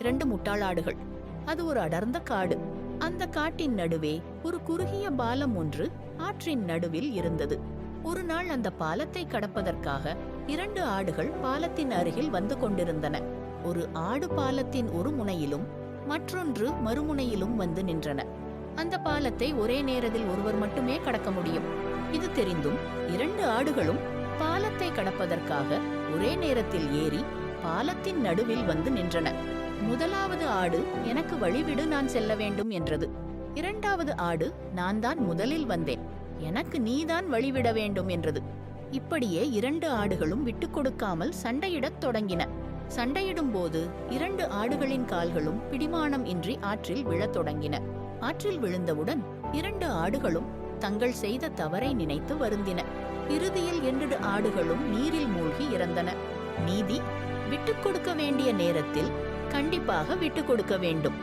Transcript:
2 முட்டாளாடுகள். அது ஒரு அடர்ந்த காடு. அந்த காட்டின் நடுவே ஒரு குறுகிய பாலம் ஒன்று ஆற்றின் நடுவில் இருந்தது. ஒரு நாள் அந்த பாலத்தை கடப்பதற்காக 2 ஆடுகள் பாலத்தின் அருகில் வந்து கொண்டிருந்தன. ஒரு ஆடு பாலத்தின் ஒரு முனையிலும் மற்றொன்று மறுமுனையிலும் வந்து நின்றன. அந்த பாலத்தை ஒரே நேரத்தில் ஒருவர் மட்டுமே கடக்க முடியும். இது தெரிந்தும் 2 ஆடுகளும் பாலத்தை கடப்பதற்காக ஒரே நேரத்தில் ஏறி பாலத்தின் நடுவில் வந்து நின்றன. முதலாவது ஆடு, எனக்கு வழிவிடு, நான் செல்ல வேண்டும் என்றது. 2வது ஆடு, நான் தான் முதலில் வந்தேன், எனக்கு நீதான் வழிவிட வேண்டும் என்றது. இப்படியே 2 ஆடுகளும் விட்டுக் கொடுக்காமல் சண்டையிடத் தொடங்கின. சண்டையிடும் போது 2 ஆடுகளின் கால்களும் பிடிமானம் இன்றி ஆற்றில் விழத் தொடங்கின. ஆற்றில் விழுந்தவுடன் 2 ஆடுகளும் தங்கள் செய்த தவறை நினைத்து வருந்தின. இறுதியில் 2 ஆடுகளும் நீரில் மூழ்கி இறந்தன. நீதி: விட்டுக் கொடுக்க வேண்டிய நேரத்தில் கண்டிப்பாக விட்டுக் கொடுக்க வேண்டும்.